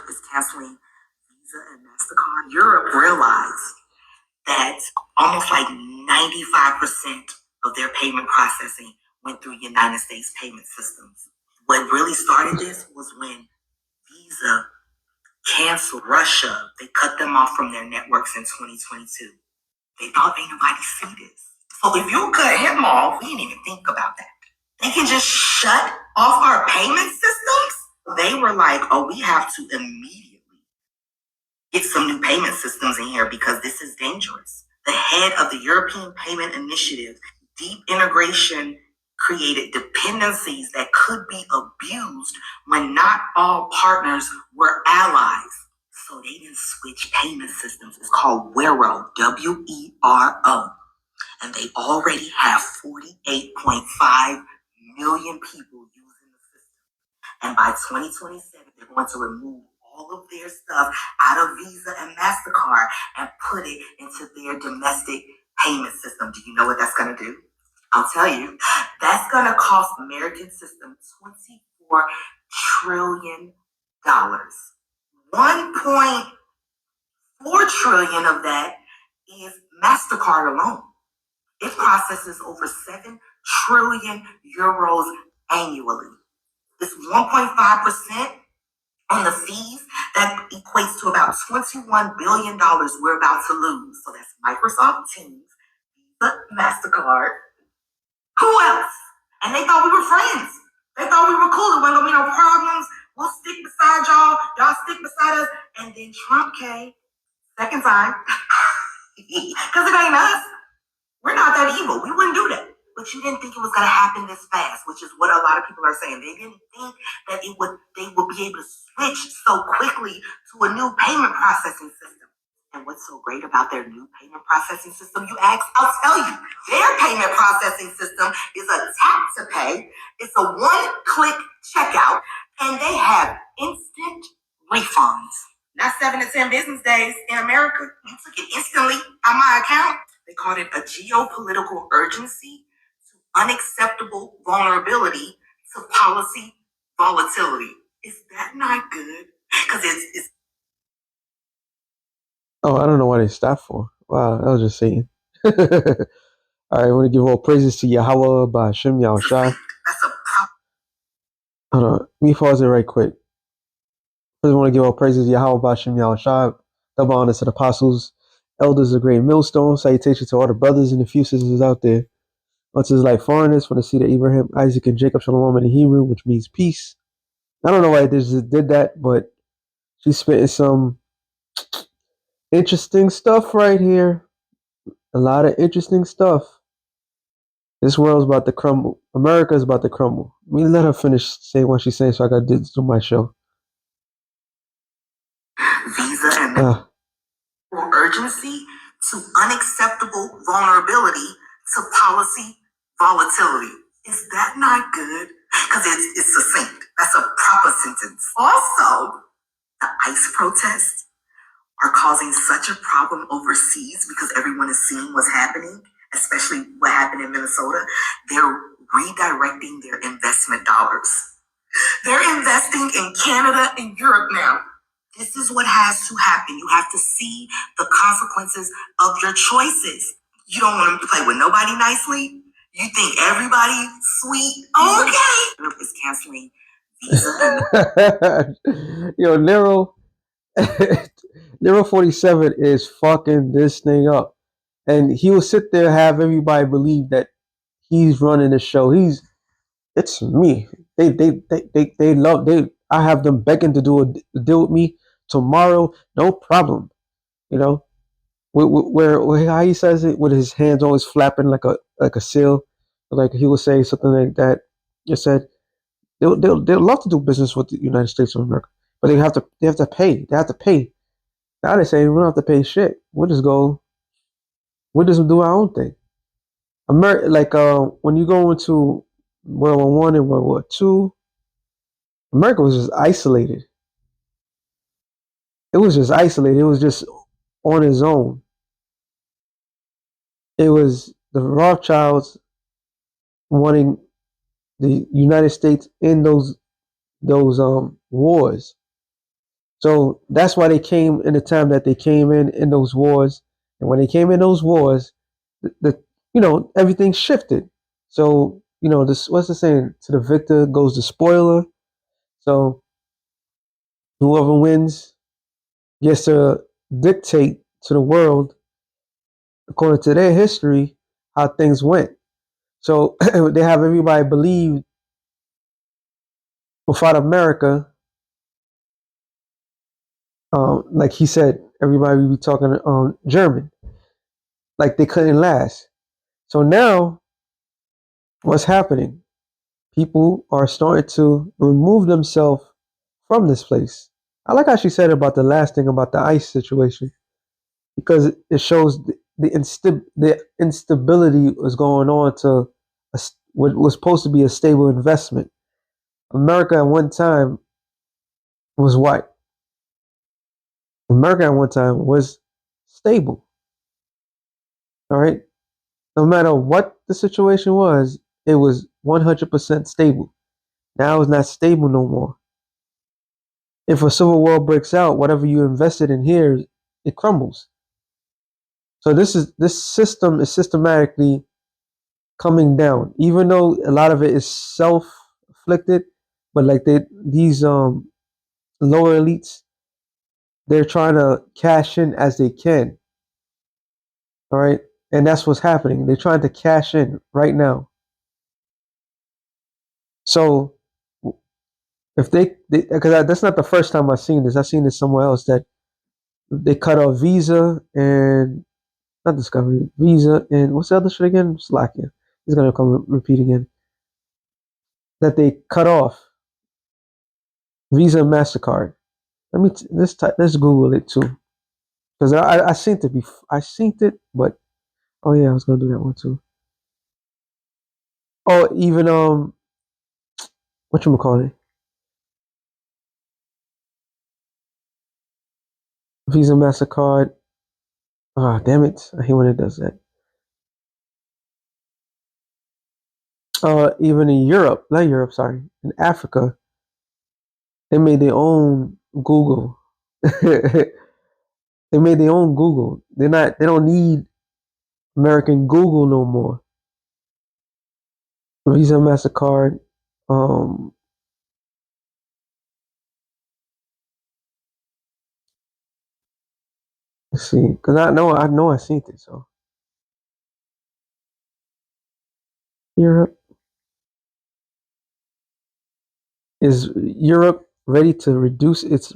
is canceling Visa and MasterCard. Europe realized that almost like 95% of their payment processing went through United States payment systems. What really started this was when Visa canceled Russia. They cut them off from their networks in 2022. They thought ain't nobody see this. So if you cut him off, we didn't even think about that. They can just shut off our payment systems. They were like, oh, we have to immediately get some new payment systems in here because this is dangerous. The head of the European Payment Initiative, deep integration created dependencies that could be abused when not all partners were allies. So they didn't switch payment systems. It's called Wero, W-E-R-O. And they already have 48.5 million people using the system. And by 2027, they're going to remove all of their stuff out of Visa and MasterCard and put it into their domestic payment system. Do you know what that's going to do? I'll tell you. That's going to cost American system $24 trillion. 1.4 trillion of that is MasterCard alone. It processes over 7 trillion euros annually. It's 1.5% on the fees. That equates to about $21 billion we're about to lose. So that's Microsoft Teams, Visa, MasterCard. Who else? And they thought we were friends. They thought we were cool. There wasn't going to be no problems. We'll stick beside y'all. Y'all stick beside us. And then Trump came. Second time. Because it ain't us. We're not that evil. We wouldn't do that. But you didn't think it was going to happen this fast, which is what a lot of people are saying. They didn't think that they would be able to switch so quickly to a new payment processing system. And what's so great about their new payment processing system, you ask, I'll tell you. Their payment processing system is a tap to pay. It's a one-click checkout, and they have instant refunds. Not 7 to 10 business days in America. You took it instantly on my account. They called it a geopolitical urgency to unacceptable vulnerability to policy volatility. Is that not good? Because it's. Oh, I don't know why they stopped for. Wow, that was just Satan. All right, I want to give all praises to Yahweh by Hashem Yahushai. That's a Hold on, let me pause it right quick. First, I want to give all praises to Yahweh by Hashem Yahushai. Double honor to the apostles, elders of Great Millstone. Salutation to all the brothers and the few sisters out there. Unto his like foreigners from the seed of Abraham, Isaac, and Jacob, Shalom in the Hebrew, which means peace. I don't know why they just did that, but she's spitting some interesting stuff right here. A lot of interesting stuff. This world's about to crumble. America's about to crumble. Let me let her finish saying what she's saying so I got to do my show. Visa and urgency to unacceptable vulnerability to policy volatility. Is that not good? Because it's succinct. That's a proper sentence. Also, the ICE protests are causing such a problem overseas because everyone is seeing what's happening, especially what happened in Minnesota. They're redirecting their investment dollars. They're investing in Canada and Europe now. This is what has to happen. You have to see the consequences of your choices. You don't want to play with nobody nicely. You think everybody sweet. Okay. Europe is canceling Visa. Yo, Nero 47 is fucking this thing up. And he will sit there and have everybody believe that he's running the show. It's me. They love I have them begging to do a deal with me tomorrow, no problem. You know, where how he says it with his hands always flapping like a seal, like he will say something like that. You said they'll love to do business with the United States of America, but they have to pay. They have to pay. Now they say we don't have to pay shit. We'll just do our own thing. America, like when you go into World War I and World War II, America was just isolated. It was just isolated. It was just on its own. It was the Rothschilds wanting the United States in those wars. So that's why they came in the time that they came in those wars. And when they came in those wars, the everything shifted. So this, what's the saying? To the victor goes the spoiler. So whoever wins gets to dictate to the world, according to their history, how things went. So they have everybody believe without America, like he said, everybody would be talking German, like they couldn't last. So now, what's happening? People are starting to remove themselves from this place. I like how she said about the last thing about the ICE situation, because it shows the instability was going on to what was supposed to be a stable investment. America at one time was what? America at one time was stable. All right. No matter what the situation was, it was 100% stable. Now it's not stable no more. If a civil war breaks out, whatever you invested in here, it crumbles. So this system is systematically coming down, even though a lot of it is self-afflicted. But like these lower elites, they're trying to cash in as they can. All right, and that's what's happening. They're trying to cash in right now. So if because that's not the first time I've seen this. I've seen this somewhere else that they cut off Visa and not Discovery, Visa and what's the other shit again? Slack. Yeah, he's gonna come repeat again. That they cut off Visa and Mastercard. Let's Google it too, because I seen it before. I seen it, but oh yeah, I was gonna do that one too. Oh, even what you call it? Visa, Mastercard. Ah, damn it! I hate when it does that. Even in Europe, not Europe, sorry, in Africa, they made their own Google. They made their own Google. They don't need American Google no more. Visa, Mastercard. Um, let's see, because I know I seen it. So Europe, is Europe ready to reduce its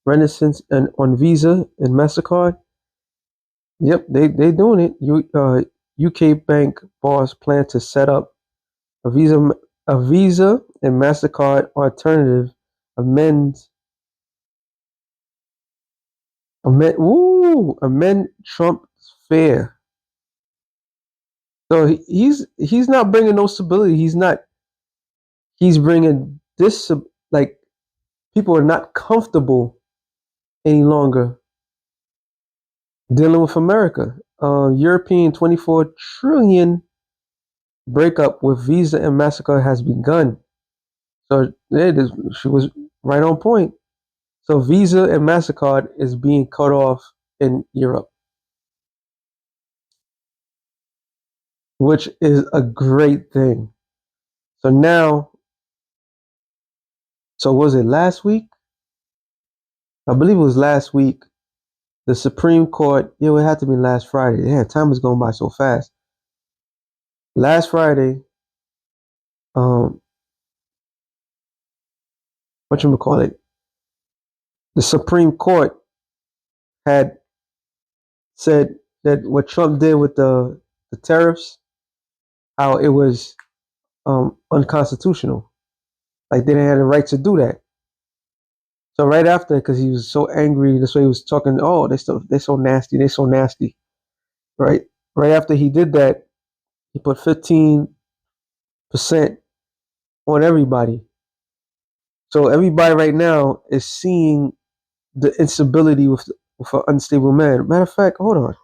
renaissance and on Visa and Mastercard? Yep, they doing it. UK bank boss plan to set up a Visa and Mastercard alternative amends amend Trump's fare. So he's not bringing no stability. He's bringing this, like, people are not comfortable any longer dealing with America. European 24 trillion breakup with Visa and Mastercard has begun. So she was right on point. So Visa and Mastercard is being cut off in Europe, which is a great thing. So now, so was it last week? I believe it was last week. The Supreme Court, yeah, it had to be last Friday. Yeah, time is going by so fast. Last Friday, um, what you call it? The Supreme Court had said that what Trump did with the tariffs, how it was unconstitutional. Like they didn't have the right to do that. So right after, because he was so angry, that's why he was talking. Oh, they so nasty. They so nasty. Right. Right after he did that, he put 15% on everybody. So everybody right now is seeing the instability with an unstable man. Matter of fact, hold on.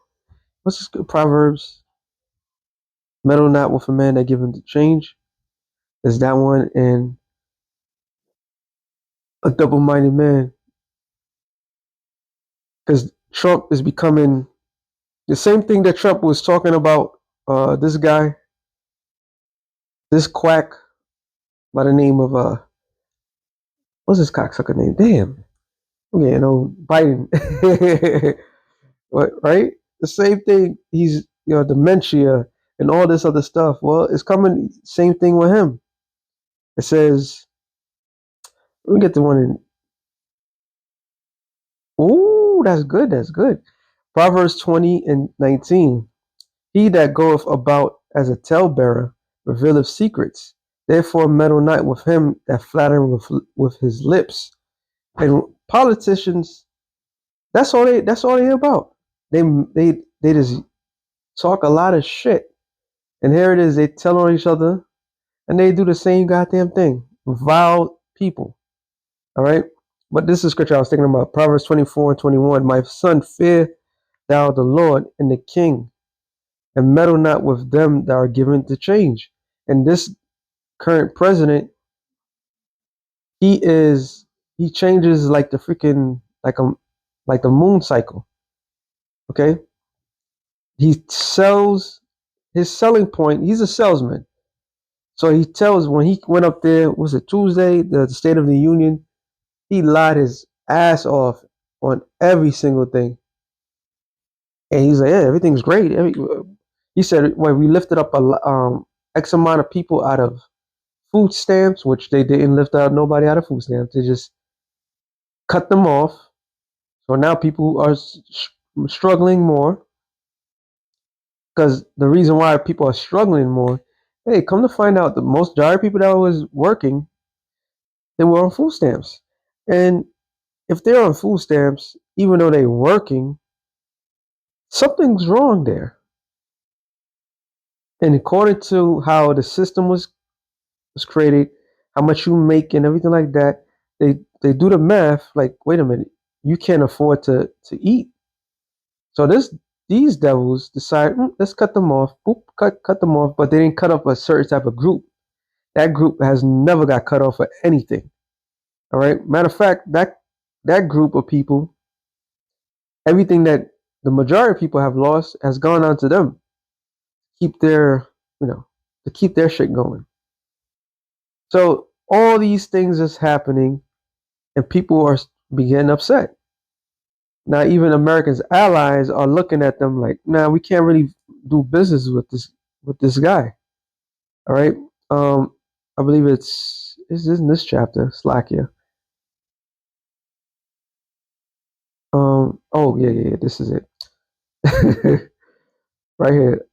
What's this? Proverbs? Meddle not with a man that give him the change. There's that one, and a double-minded man. because Trump is becoming the same thing that Trump was talking about. This guy, this quack by the name of what's this cocksucker name? Damn, yeah, no Biden, what, right? The same thing. He's dementia and all this other stuff. Well, it's coming. Same thing with him. It says, let me get the one in. Ooh, that's good. That's good. Proverbs 20:19. He that goeth about as a talebearer revealeth secrets. Therefore meddle not with him that flatter with his lips. And politicians, that's all they about. They just talk a lot of shit. And here it is, they tell on each other and they do the same goddamn thing. Vile people. All right. But this is scripture I was thinking about. Proverbs 24:21. My son, fear thou the Lord and the king, and meddle not with them that are given to change. And this current president, he changes like the freaking like the moon cycle. Okay, he sells his selling point. He's a salesman, so he tells when he went up there, was it Tuesday, the State of the Union? He lied his ass off on every single thing, and he's like, yeah, everything's great. He said, well, we lifted up X amount of people out of food stamps, which they didn't lift out nobody out of food stamps. They just cut them off. So now people are struggling more because the reason why people are struggling more, hey, come to find out, the most majority of people that was working, they were on food stamps. And if they're on food stamps, even though they're working, something's wrong there. And according to how the system was created, how much you make and everything like that, they do the math like, wait a minute, you can't afford to eat. So these devils decide, let's cut them off. Boop, cut them off, but they didn't cut off a certain type of group. That group has never got cut off for anything. All right. Matter of fact, that group of people, everything that the majority of people have lost has gone on to them. Keep their, to keep their shit going. So all these things is happening, and people are getting upset. Now even Americans' allies are looking at them like, nah, we can't really do business with this guy. All right. I believe it's in this chapter, Slakia. Oh yeah, this is it. Right here.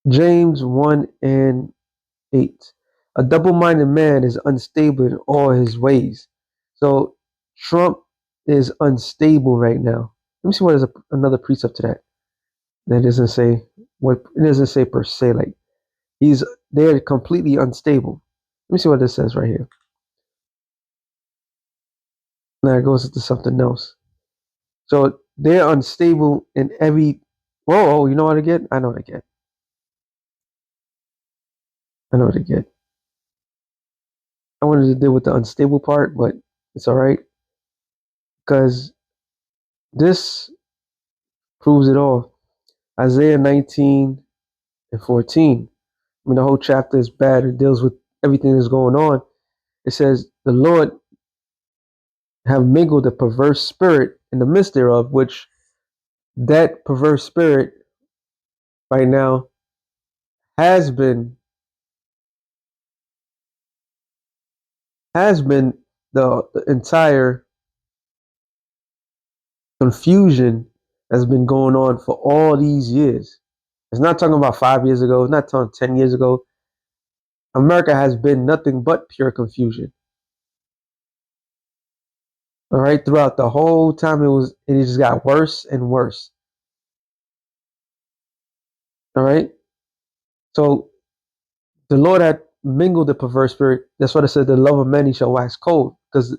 James 1:8. A double-minded man is unstable in all his ways. So Trump is unstable right now. Let me see what is another precept to that. That doesn't say what it doesn't say per se. Like they're completely unstable. Let me see what this says right here. Now it goes into something else. So they're unstable in every. Whoa, you know what I get? I know what I get. I know what I get. I wanted to deal with the unstable part, but it's all right because this proves it all. Isaiah 19:14. I mean, the whole chapter is bad. It deals with everything that's going on. It says, the Lord have mingled a perverse spirit in the midst thereof, which that perverse spirit right now has been the entire confusion that's been going on for all these years. It's not talking about 5 years ago. It's not talking 10 years ago. America has been nothing but pure confusion. All right. Throughout the whole time, it just got worse and worse. All right. So the Lord had mingled the perverse spirit. That's what it said. The love of many shall wax cold, because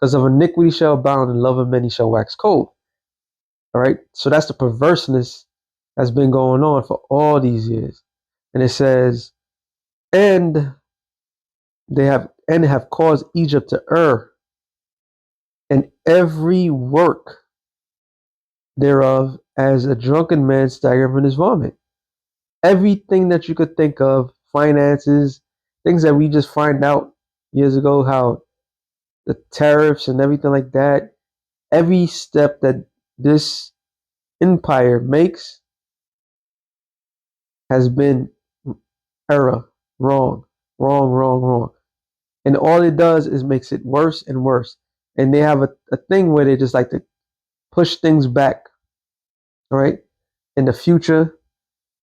of iniquity shall abound, and love of many shall wax cold. All right. So that's the perverseness that's been going on for all these years. And it says, and they have caused Egypt to err, and every work thereof as a drunken man staggered from his vomit. Everything that you could think of, finances, things that we just find out years ago, how the tariffs and everything like that, every step that this empire makes has been error, wrong, wrong, wrong, wrong. And all it does is makes it worse and worse. And they have a thing where they just like to push things back, right? In the future,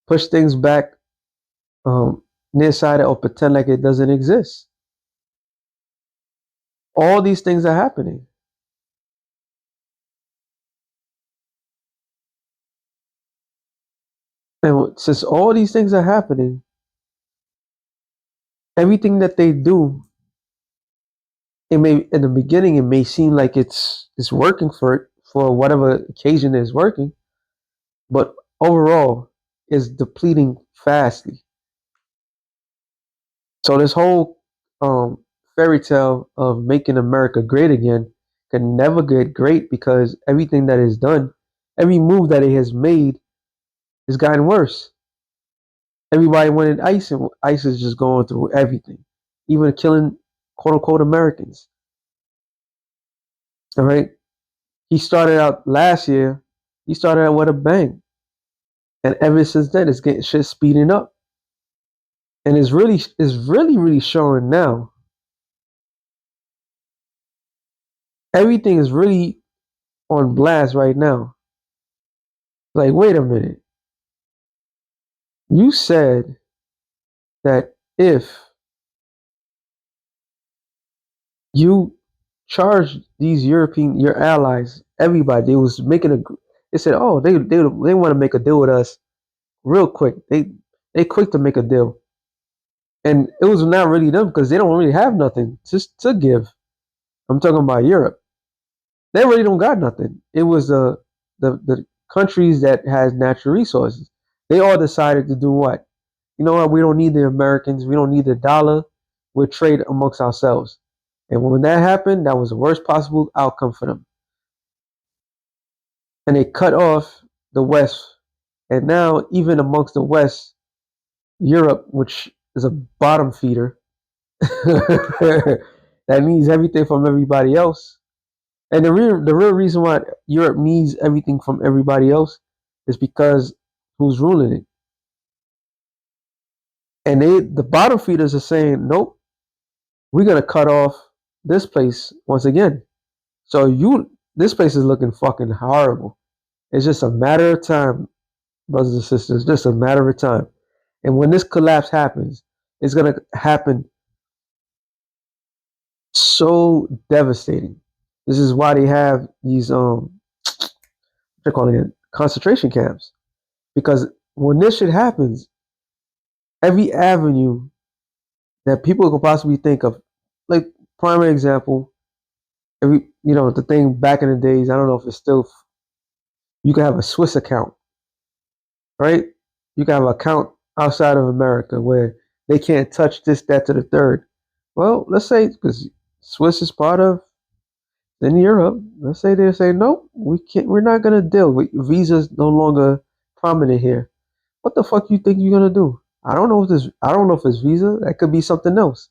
push things back nearsighted or pretend like it doesn't exist. All these things are happening. And since all these things are happening, everything that they do, it may in the beginning it may seem like it's working for whatever occasion is working, but overall is depleting fastly. So this whole fairy tale of making America great again can never get great because everything that is done, every move that it has made, has gotten worse. Everybody wanted ICE, and ICE is just going through everything, even killing quote unquote Americans. All right. He started out last year. He started out with a bang, and ever since then, it's getting shit speeding up, and it's really showing now. Everything is really on blast right now. Like, wait a minute. You said that if you charge these your allies, everybody, they was making a. They said, oh, they want to make a deal with us real quick. They quick to make a deal, and it was not really them because they don't really have nothing just to give. I'm talking about Europe. They really don't got nothing. It was the countries that has natural resources. They all decided to do what? You know what? We don't need the Americans. We don't need the dollar. We'll trade amongst ourselves. And when that happened, that was the worst possible outcome for them. And they cut off the West. And now, even amongst the West, Europe, which is a bottom feeder, that needs everything from everybody else. And the real reason why Europe needs everything from everybody else is because who's ruling it. And the bottom feeders are saying, nope, we're gonna cut off this place once again. So this place is looking fucking horrible. It's just a matter of time, brothers and sisters, just a matter of time. And when this collapse happens, it's gonna happen so devastating. This is why they have these they're calling it concentration camps. Because when this shit happens, every avenue that people could possibly think of, like primary example, the thing back in the days, I don't know if it's still, you can have a Swiss account, right? You can have an account outside of America where they can't touch this, that, to the third. Well, let's say because Swiss is part of in Europe, let's say they say nope, we can't. We're not gonna deal. Visa's no longer prominent here. What the fuck you think you're gonna do? I don't know if this. I don't know if it's Visa. That could be something else.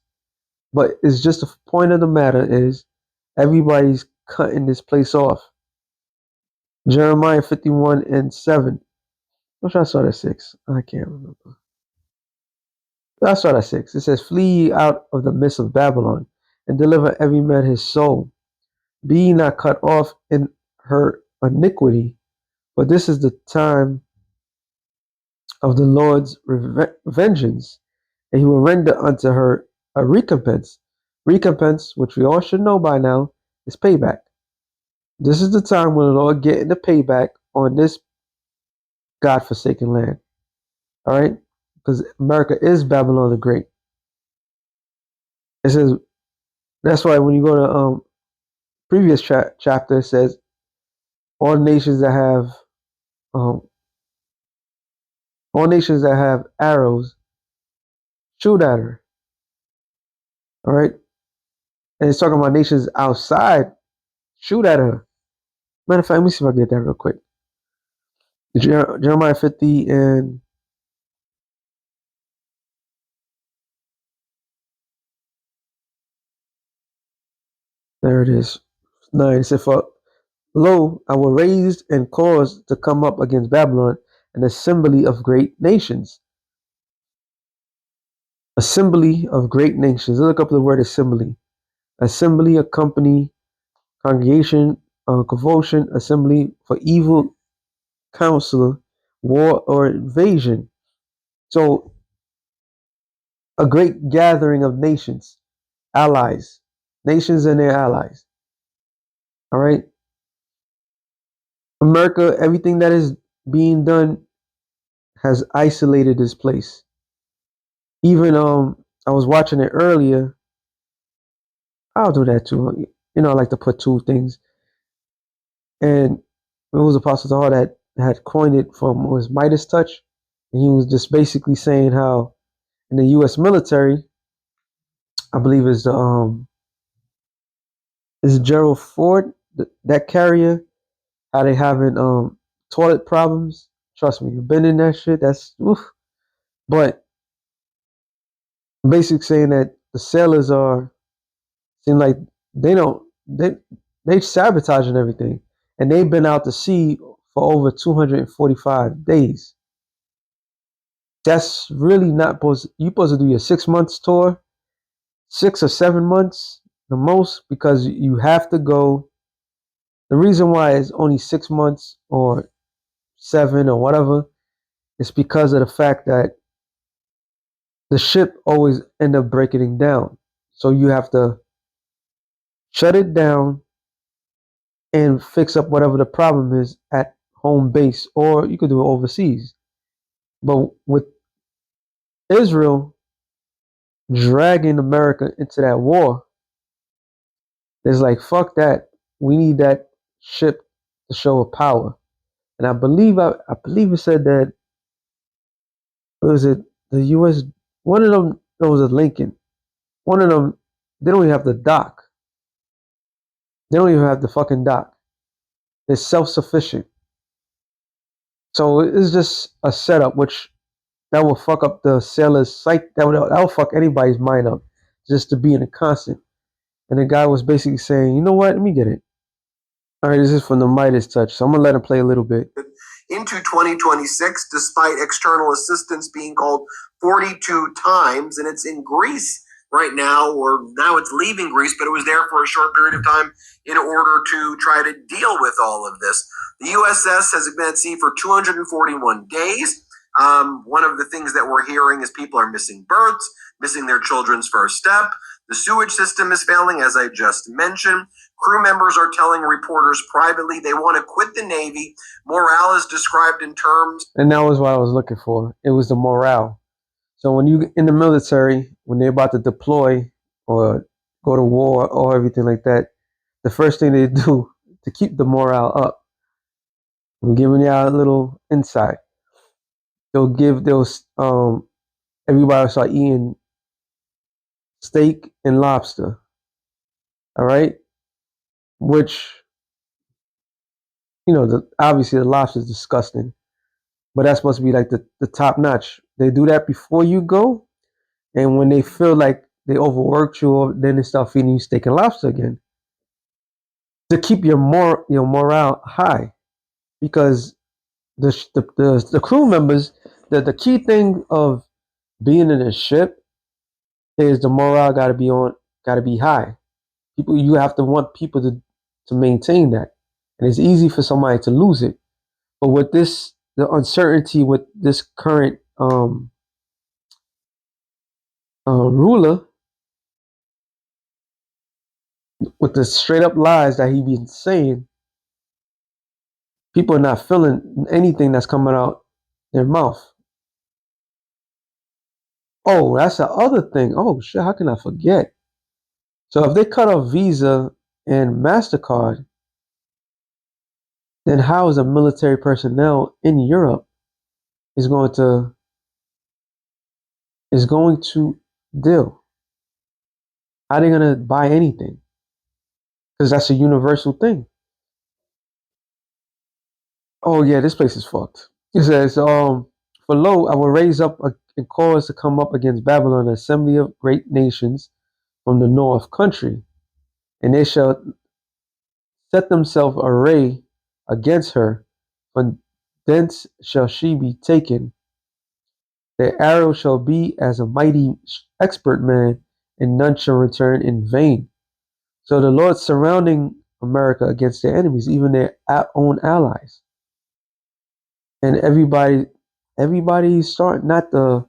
But it's just the point of the matter is everybody's cutting this place off. Jeremiah 51:7. What should I start at 6? I can't remember. I start at 6. It says, flee out of the midst of Babylon and deliver every man his soul. Be ye not cut off in her iniquity, for this is the time of the Lord's vengeance, and he will render unto her a recompense. Recompense, which we all should know by now, is payback. This is the time when the Lord getting the payback on this God-forsaken land. All right? Because America is Babylon the Great. It says, that's why when you go to previous chapter, it says, all nations that have um, all nations that have arrows, shoot at her. All right? And it's talking about nations outside Shoot at her. Matter of fact, let me see if I can get that real quick. Jeremiah 50 and there it is. 9. It said, "For lo, I will raise and cause to come up against Babylon an assembly of great nations." Assembly of great nations. Look up the word assembly. Assembly, a company, congregation, convulsion, assembly for evil counsel, war, or invasion. So, a great gathering of nations, allies, nations and their allies. All right. America, everything that is being done has isolated this place. Even I was watching it earlier. I'll do that too. You know, I like to put two things. And it was Apostle Hall that had coined it from was Midas touch. And he was just basically saying how in the US military, I believe is Gerald Ford, that carrier, how they having toilet problems. Trust me, you've been in that shit. That's oof. But basically saying that the sailors are seem like they don't they sabotaging everything, and they've been out to sea for over 245 days. That's really not supposed. You supposed to do your 6 months tour, 6 or 7 months the most, because you have to go. The reason why it's only 6 months or seven or whatever is because of the fact that the ship always end up breaking down. So you have to shut it down and fix up whatever the problem is at home base, or you could do it overseas. But with Israel dragging America into that war, it's like fuck that. We need that ship to show a power. And I believe it said that was it the U.S. One of them, it was a Lincoln. One of them, they don't even have the dock. They don't even have the fucking dock. They're self-sufficient. So it's just a setup which that will fuck up the sailor's psych. That will fuck anybody's mind up just to be in a constant. And the guy was basically saying, you know what? Let me get it. All right, this is from the Midas touch. So I'm gonna let him play a little bit. Into 2026, despite external assistance being called 42 times, and it's in Greece right now, or now it's leaving Greece, but it was there for a short period of time in order to try to deal with all of this. The USS has been at sea for 241 days. One of the things that we're hearing is people are missing births, missing their children's first step. The sewage system is failing, as I just mentioned. Crew members are telling reporters privately they want to quit the Navy. Morale is described in terms. And that was what I was looking for. It was the morale. So when you in the military, when they're about to deploy or go to war or everything like that, the first thing they do to keep the morale up, I'm giving you a little insight. They'll everybody will start eating steak and lobster. All right, which obviously the lobster is disgusting, but that's supposed to be like the top notch. They do that before you go, and when they feel like they overworked you, then they start feeding you steak and lobster again to keep your morale high, because the crew members, the key thing of being in a ship is the morale got to be high. People, you have to want people to maintain that, and it's easy for somebody to lose it. But with the uncertainty with this current ruler, with the straight up lies that he been saying, people are not feeling anything that's coming out their mouth. Oh, that's the other thing. Oh shit, how can I forget? So if they cut off Visa and MasterCard, then how is a military personnel in Europe is going to deal? How are they gonna buy anything? because that's a universal thing. Oh yeah, this place is fucked. It says, for lo, I will raise up a cause to come up against Babylon, an assembly of great nations from the north country, and they shall set themselves array against her. From thence shall she be taken. Their arrow shall be as a mighty expert man, and none shall return in vain. So the Lord's surrounding America against their enemies, even their own allies, and everybody's starting not to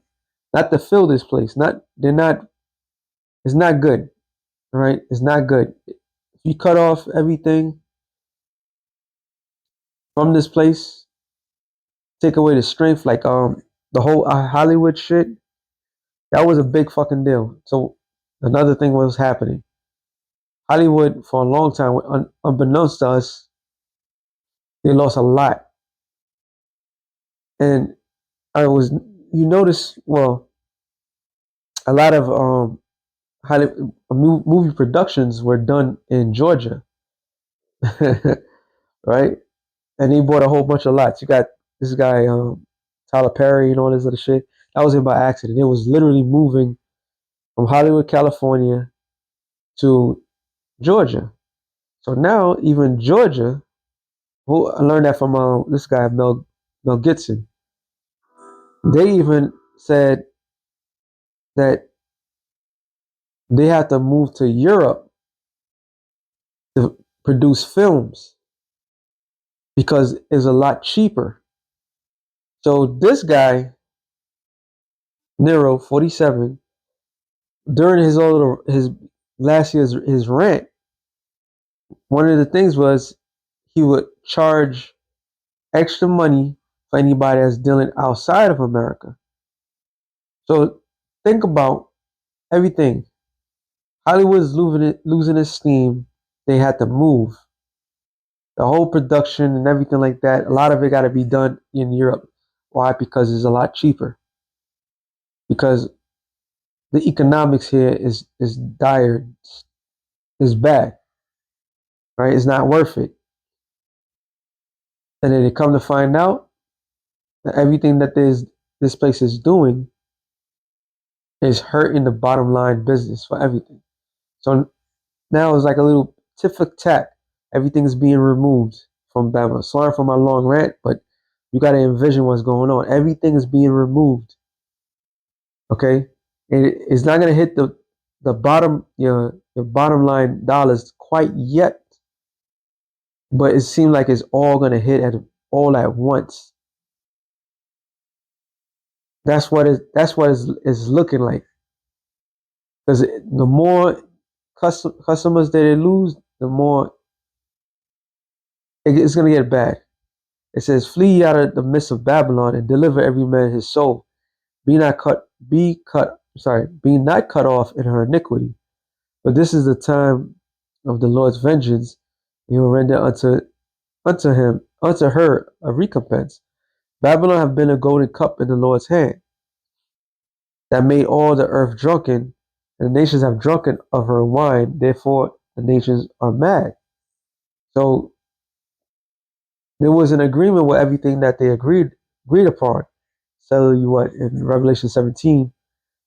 fill this place. Not they're not. It's not good. All right, it's not good. If you cut off everything from this place, take away the strength, like the whole Hollywood shit. That was a big fucking deal. So another thing was happening. Hollywood for a long time, unbeknownst to us, they lost a lot. And I was, you notice, well, a lot of Hollywood movie productions were done in Georgia, right? And he bought a whole bunch of lots. You got this guy, Tyler Perry, and all this other shit. That wasn't by accident. It was literally moving from Hollywood, California, to Georgia. So now even Georgia, who I learned that from this guy Mel Gibson. They even said that they had to move to Europe to produce films because it's a lot cheaper. So this guy, Nero, 47, during his last year's his rant, one of the things was he would charge extra money for anybody that's dealing outside of America. So think about everything. Hollywood's losing its steam. They had to move. The whole production and everything like that, a lot of it got to be done in Europe. Why? Because it's a lot cheaper. Because the economics here is dire, is bad, right? It's not worth it. And then they come to find out that everything that this place is doing is hurting the bottom line business for everything. So now it's like a little tit for tat. Everything's being removed from Bama. Sorry for my long rant, but you got to envision what's going on. Everything is being removed. Okay, and it's not gonna hit the bottom your bottom line dollars quite yet, but it seems like it's all gonna hit all at once. That's what it's looking like, because the more customers that they lose, the more it's gonna get bad. It says, "Flee out of the midst of Babylon and deliver every man his soul. Be not cut off in her iniquity. But this is the time of the Lord's vengeance. He will render unto her a recompense. Babylon have been a golden cup in the Lord's hand, that made all the earth drunken, and the nations have drunken of her wine. Therefore, the nations are mad." So there was an agreement with everything that they agreed upon. Tell you what, in Revelation 17,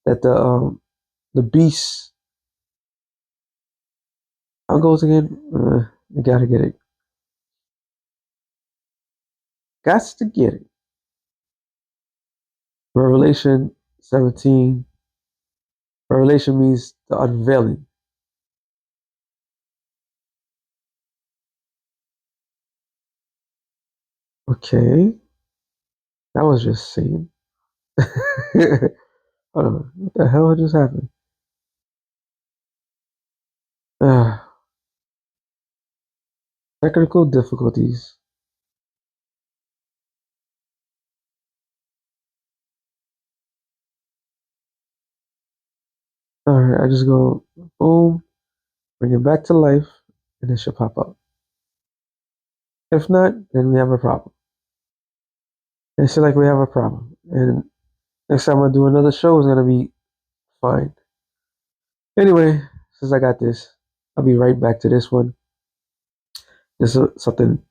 that the beast, how it goes again? You gotta get it. Gots to get it. Revelation 17. Revelation means the unveiling. Okay, that was just seen. Hold on, what the hell just happened? Ah, technical difficulties. All right, I just go boom, bring it back to life, and it should pop up. If not, then we have a problem. It's like we have a problem, and next time I do another show is gonna be fine. Anyway, since I got this, I'll be right back to this one. This is something.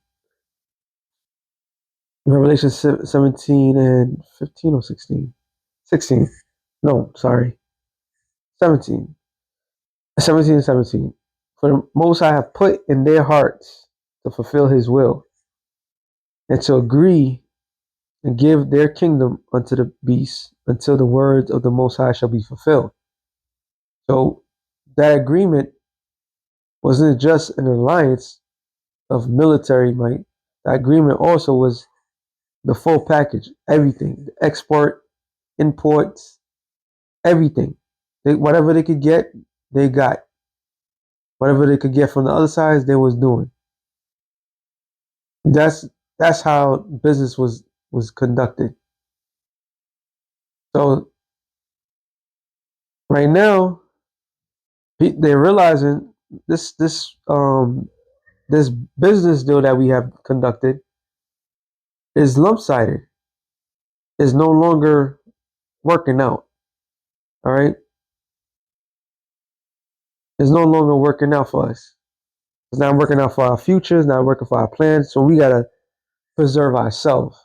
Revelation 17 and 15 or 16? 16. No, sorry. 17. 17 and 17. For the Most High have put in their hearts to fulfill his will and to agree and give their kingdom unto the beast until the words of the Most High shall be fulfilled. So that agreement wasn't just an alliance of military might. The agreement also was the full package, everything, the export, imports, everything. Whatever they could get, they got. Whatever they could get from the other sides, they was doing. That's that's how business was conducted. So right now, they're realizing this business deal that we have conducted is lump sided. Is no longer working out. All right, it's no longer working out for us. It's not working out for our future. It's not working for our plans. So we gotta preserve ourselves.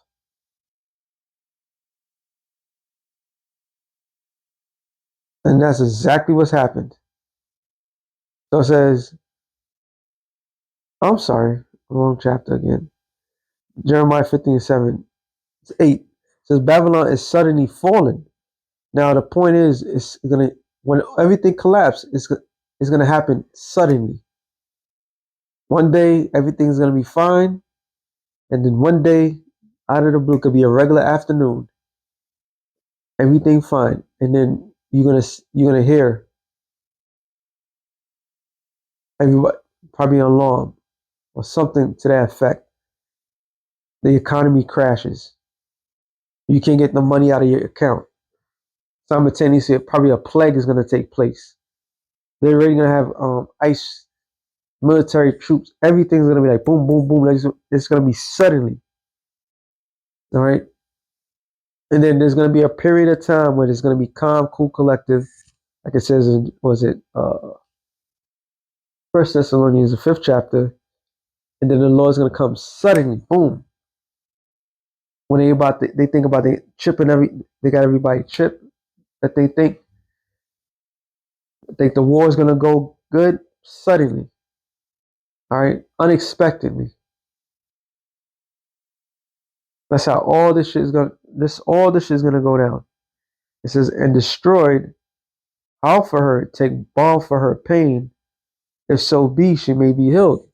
And that's exactly what's happened. So it says, I'm sorry, wrong chapter again. Jeremiah 15:7. It's 8. It says Babylon is suddenly fallen. Now the point is, it's gonna when everything collapses, it's gonna happen suddenly. One day everything's gonna be fine, and then one day, out of the blue, could be a regular afternoon. Everything fine, and then you're gonna hear everybody probably an alarm or something to that effect. The economy crashes. You can't get the money out of your account. Simultaneously, probably a plague is going to take place. They're already going to have ICE, military troops. Everything's going to be like boom, boom, boom. It's going to be suddenly. All right. And then there's going to be a period of time where there's going to be calm, cool, collective. Like it says in, was it First Thessalonians, the 5th chapter. And then the Lord's going to come suddenly, boom. When they think about they chipping they got everybody chipped that they think the war is going to go good suddenly. All right, unexpectedly. That's how all this shit is gonna go down. It says, and destroyed, how for her take balm for her pain, if so be she may be healed.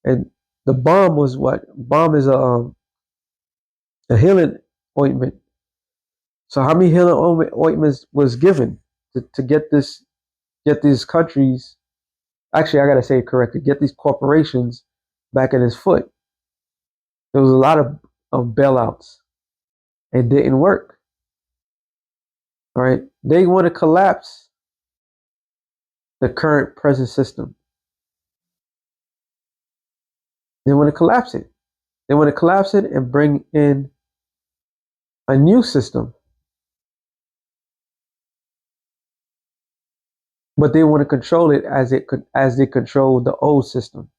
And the balm was what? Balm is a healing ointment. So how many healing ointments was given to get these countries? Actually, I gotta say it correctly. Get these corporations back in his foot. There was a lot of bailouts. It didn't work. All right, they want to collapse the current present system. They want to collapse it. They want to collapse it and bring in a new system. But they want to control it as they control the old system.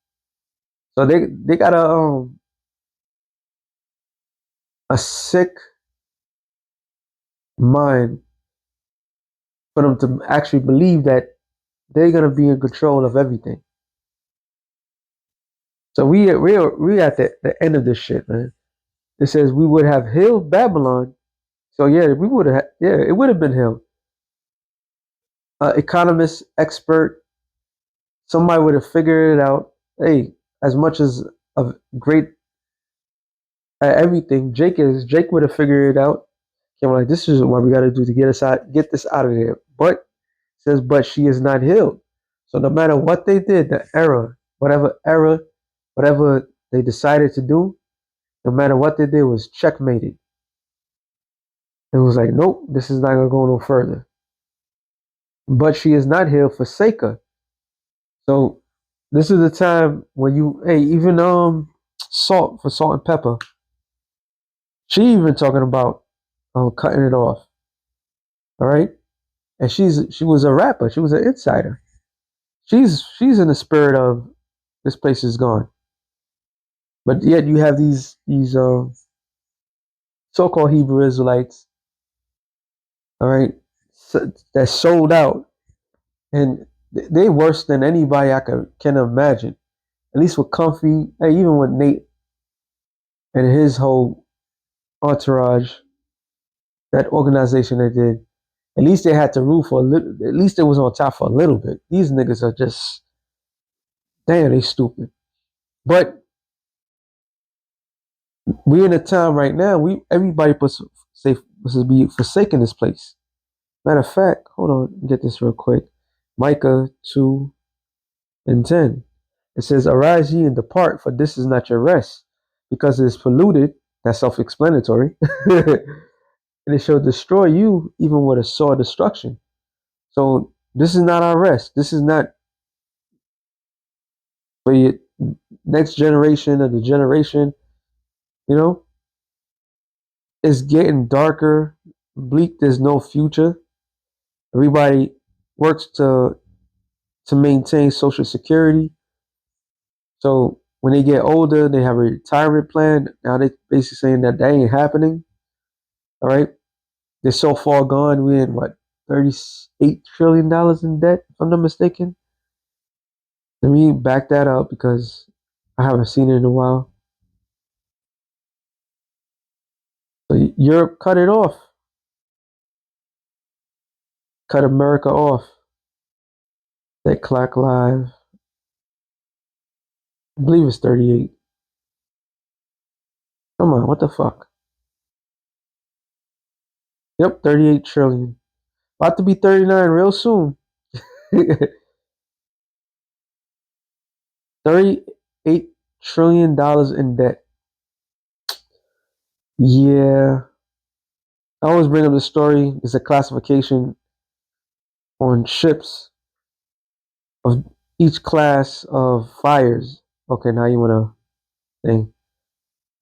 So they got a sick mind for them to actually believe that they're gonna be in control of everything. So we at the end of this shit, man. It says we would have healed Babylon. So yeah, we would have it would have been healed. Economist, expert, somebody would have figured it out. Hey, as much as a great at everything Jake would have figured it out. Came like, this is what we got to do to get this out of there. But it says, but she is not healed. So no matter what they did, whatever they decided to do, no matter what they did, was checkmated. It was like, nope, this is not gonna go no further. But she is not healed, forsake her. So this is the time when even salt for salt and pepper. She even talking about cutting it off. All right, and she was a rapper. She was an insider. She's in the spirit of this place is gone. But yet you have these so-called Hebrew Israelites, all right, that sold out, and they worse than anybody I can imagine. At least with Comfy, hey, even with Nate and his whole entourage, that organization they did. At least they had to rule for a little. At least it was on top for a little bit. These niggas are just damn, they stupid. But we in a time right now. Everybody supposed to be forsaking this place. Matter of fact, hold on, get this real quick. Micah 2:10. It says, "Arise ye and depart, for this is not your rest, because it is polluted." That's self-explanatory. And it shall destroy you even with a sore destruction. So this is not our rest. This is not for your next generation or the generation. You know, it's getting darker, bleak. There's no future. Everybody works to maintain social security. So when they get older, they have a retirement plan. Now they're basically saying that ain't happening. All right, they're so far gone. We're in what, $38 trillion in debt, if I'm not mistaken. Let me back that up because I haven't seen it in a while. So Europe cut it off, cut America off. That clock live, I believe it's 38. Come on, what the fuck? Yep, 38 trillion. About to be 39 real soon. $38 trillion in debt. Yeah. I always bring up the story. It's a classification on ships of each class of fires. Okay, now you want to think.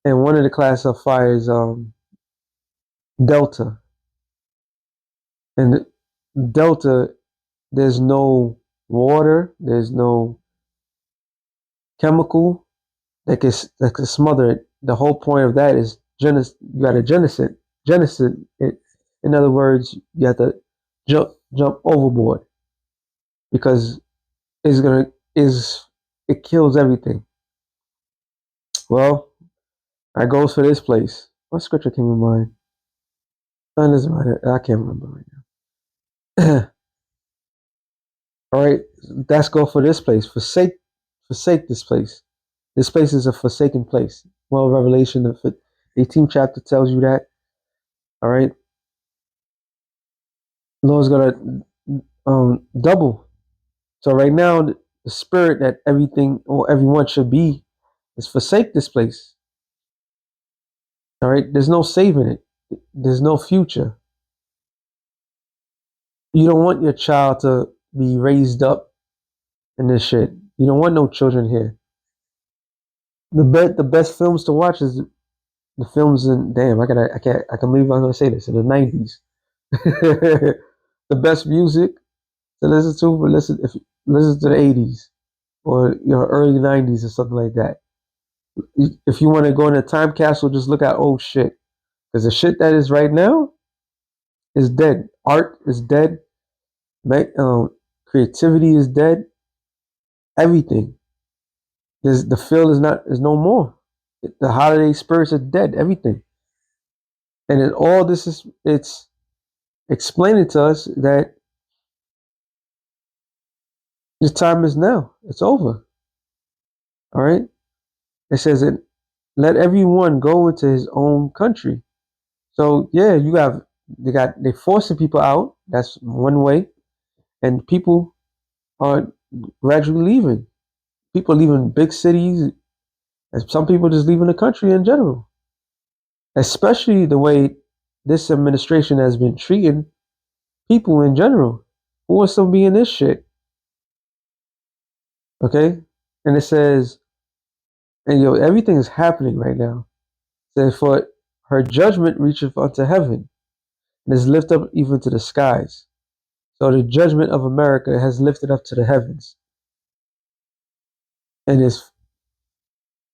And one of the class of fires, Delta. And Delta, there's no water, there's no chemical that can smother it. The whole point of that is you got to genocide it. In other words, you have to jump overboard because it kills everything. Well, that goes for this place. What scripture came to mind? It doesn't matter. I can't remember right now. All right, let's go for this place. Forsake this place. This place is a forsaken place. Well, Revelation, the 18th chapter tells you that. All right, Lord's gonna double. So right now, the spirit that everything or everyone should be is forsake this place. All right, there's no saving it. There's no future. You don't want your child to be raised up in this shit. You don't want no children here. The best films to watch is the films in damn. I can believe I'm gonna say this in the '90s. The best music to listen to, but listen to the '80s or early '90s or something like that. If you want to go in a time capsule, just look at old shit because the shit that is right now is dead. Art is dead. Creativity is dead. Everything. The feel is no more. The holiday spirits are dead. Everything. And then all this it's explaining to us that the time is now. It's over. All right. It says that let everyone go into his own country. So yeah, they forcing people out. That's one way, and people are gradually leaving. People leaving big cities, and some people just leaving the country in general. Especially the way this administration has been treating people in general. Who wants to be in this shit? Okay, and it says, and everything is happening right now. It says, for her judgment reacheth unto heaven, and is lifted up even to the skies. So the judgment of America has lifted up to the heavens, and is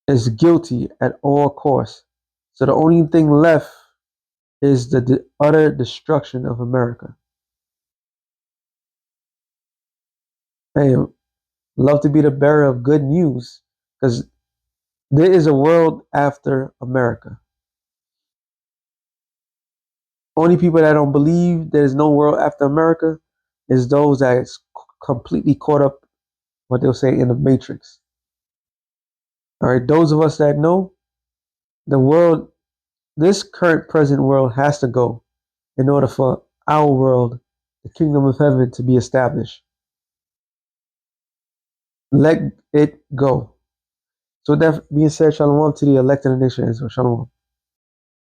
is guilty at all costs. So the only thing left is the utter destruction of America. Hey, love to be the bearer of good news, because there is a world after America. Only people that don't believe there's no world after America is those that is completely caught up, what they'll say, in the matrix. All right, those of us that know the world, this current present world has to go in order for our world, the kingdom of heaven, to be established. Let it go. So with that being said, shalom to the elect of the nation Israel. Shalom.